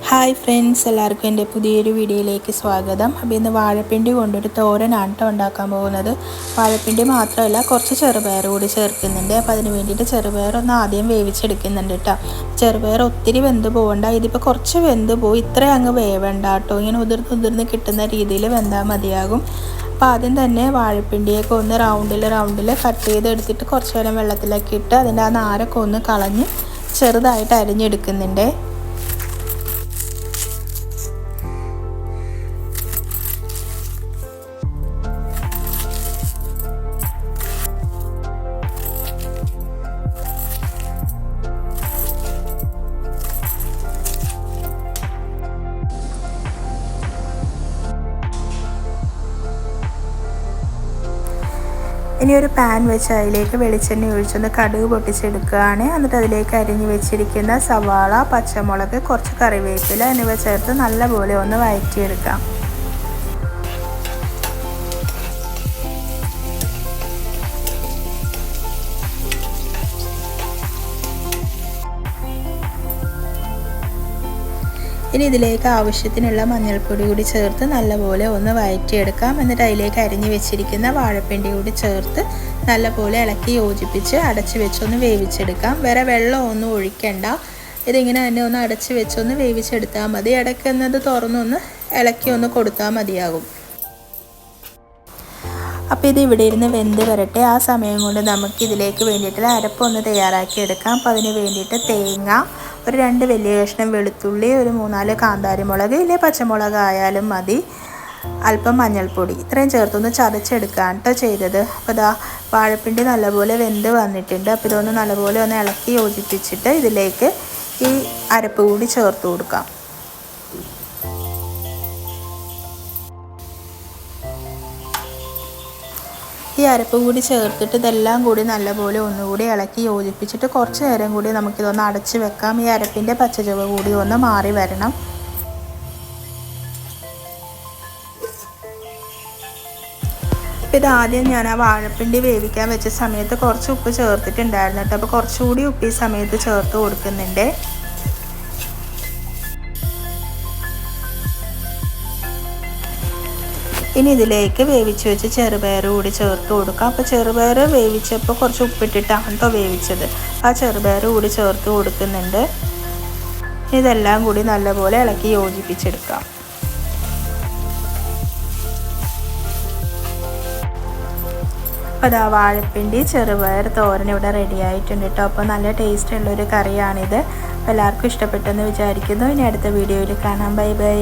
Hi friends, എല്ലാവർക്കും എൻ്റെ പുതിയൊരു വീഡിയോയിലേക്ക് സ്വാഗതം. അപ്പോൾ ഇന്ന് വാഴപ്പിണ്ടി കൊണ്ടൊരു തോരനാണ് കേട്ടോ ഉണ്ടാക്കാൻ പോകുന്നത്. വാഴപ്പിണ്ടി മാത്രമല്ല, കുറച്ച് ചെറുപയർ കൂടി ചേർക്കുന്നുണ്ട്. അപ്പോൾ അതിന് വേണ്ടിയിട്ട് ചെറുപയർ ഒന്ന് ആദ്യം വേവിച്ചെടുക്കുന്നുണ്ട് കേട്ടോ. ചെറുപയർ ഒത്തിരി വെന്ത് പോകണ്ട, ഇതിപ്പോൾ കുറച്ച് വെന്ത് പോയി, ഇത്രയും അങ്ങ് വേവണ്ട കേട്ടോ. ഇങ്ങനെ ഉതിർന്ന് കിട്ടുന്ന രീതിയിൽ വെന്താൽ മതിയാകും. അപ്പോൾ ആദ്യം തന്നെ വാഴപ്പിണ്ടിയൊക്കെ ഒന്ന് റൗണ്ടിൽ കട്ട് ചെയ്തെടുത്തിട്ട് കുറച്ച് നേരം വെള്ളത്തിലേക്ക് ഇട്ട് അതിൻ്റെ ആ നാരൊക്കെ ഒന്ന് കളഞ്ഞ് ചെറുതായിട്ട് അരിഞ്ഞെടുക്കുന്നുണ്ട്. ഇനി ഒരു പാൻ വെച്ച് അതിലേക്ക് വെളിച്ചെണ്ണ ഒഴിച്ചൊന്ന് കടുക് പൊട്ടിച്ചെടുക്കുകയാണ്. എന്നിട്ട് അതിലേക്ക് അരിഞ്ഞ് വെച്ചിരിക്കുന്ന സവാള, പച്ചമുളക്, കുറച്ച് കറിവേപ്പില എന്നിവ ചേർത്ത് നല്ലപോലെ ഒന്ന് വഴറ്റിയെടുക്കാം. ഇനി ഇതിലേക്ക് ആവശ്യത്തിനുള്ള മഞ്ഞൾപ്പൊടി കൂടി ചേർത്ത് നല്ലപോലെ ഒന്ന് വഴറ്റിയെടുക്കാം. എന്നിട്ട് അതിലേക്ക് അരിഞ്ഞ് വെച്ചിരിക്കുന്ന വാഴപ്പിണ്ടി കൂടി ചേർത്ത് നല്ലപോലെ ഇളക്കി യോജിപ്പിച്ച് അടച്ച് വെച്ചൊന്ന് വേവിച്ചെടുക്കാം. വേറെ വെള്ളമൊന്നും ഒഴിക്കണ്ട, ഇതിങ്ങനെ തന്നെ ഒന്ന് അടച്ച് വെച്ചൊന്ന് വേവിച്ചെടുത്താൽ മതി. ഇടയ്ക്കുന്നത് തുറന്നൊന്ന് ഇളക്കി ഒന്ന് കൊടുത്താൽ മതിയാകും. അപ്പോൾ ഇത് ഇവിടെ ഇരുന്ന് വെന്ത് വരട്ടെ. ആ സമയം കൊണ്ട് നമുക്ക് ഇതിലേക്ക് വേണ്ടിയിട്ടുള്ള അരപ്പൊന്ന് തയ്യാറാക്കി എടുക്കാം. അപ്പോൾ അതിന് വേണ്ടിയിട്ട് തേങ്ങ, ഒരു 2 വലിയ കഷ്ണം വെളുത്തുള്ളി, ഒരു 3-4 കാന്താരിമുളക്, ഇല്ലേ പച്ചമുളക് ആയാലും മതി, അല്പം മഞ്ഞൾപ്പൊടി, ഇത്രയും ചേർത്തൊന്ന് ചതച്ചെടുക്കുകയാണ് കേട്ടോ ചെയ്തത്. അപ്പോൾ ഇതാ വാഴപ്പിണ്ടി നല്ലപോലെ വെന്ത് വന്നിട്ടുണ്ട്. അപ്പോൾ ഇതൊന്ന് നല്ലപോലെ ഒന്ന് ഇളക്കി യോജിപ്പിച്ചിട്ട് ഇതിലേക്ക് ഈ അരപ്പ് കൂടി ചേർത്ത് കൊടുക്കാം. ഈ അരപ്പ് കൂടി ചേർത്തിട്ട് ഇതെല്ലാം കൂടി നല്ലപോലെ ഒന്നുകൂടി ഇളക്കി യോജിപ്പിച്ചിട്ട് കുറച്ച് നേരം കൂടി നമുക്കിതൊന്ന് അടച്ച് വെക്കാം. ഈ അരപ്പിൻ്റെ പച്ചച്ചുവ കൂടി ഒന്ന് മാറി വരണം. അപ്പോൾ ഇതാദ്യം ഞാൻ ആ വാഴപ്പിണ്ടി വേവിക്കാൻ വെച്ച സമയത്ത് കുറച്ച് ഉപ്പ് ചേർത്തിട്ടുണ്ടായിരുന്നു കേട്ടോ. അപ്പോൾ കുറച്ചുകൂടി ഉപ്പ് ഈ സമയത്ത് ചേർത്ത് കൊടുക്കുന്നുണ്ട്. ഇനി ഇതിലേക്ക് വേവിച്ച് വെച്ച് ചെറുപയർ കൂടി ചേർത്ത് കൊടുക്കാം. അപ്പോൾ ചെറുപയർ വേവിച്ചപ്പോൾ കുറച്ച് ഉപ്പിട്ടിട്ടാണ് കേട്ടോ വേവിച്ചത്. ആ ചെറുപയർ കൂടി ചേർത്ത് കൊടുക്കുന്നുണ്ട്. ഇതെല്ലാം കൂടി നല്ലപോലെ ഇളക്കി യോജിപ്പിച്ചെടുക്കാം. അപ്പോൾ അതാ വാഴപ്പിണ്ടി ചെറുപയർ തോരൻ ഇവിടെ റെഡി ആയിട്ടുണ്ട് കേട്ടോ. അപ്പോൾ നല്ല ടേസ്റ്റ് ഉള്ളൊരു കറിയാണിത്. എല്ലാവർക്കും ഇഷ്ടപ്പെട്ടെന്ന് വിചാരിക്കുന്നു. ഇനി അടുത്ത വീഡിയോയിൽ കാണാം. Bye bye.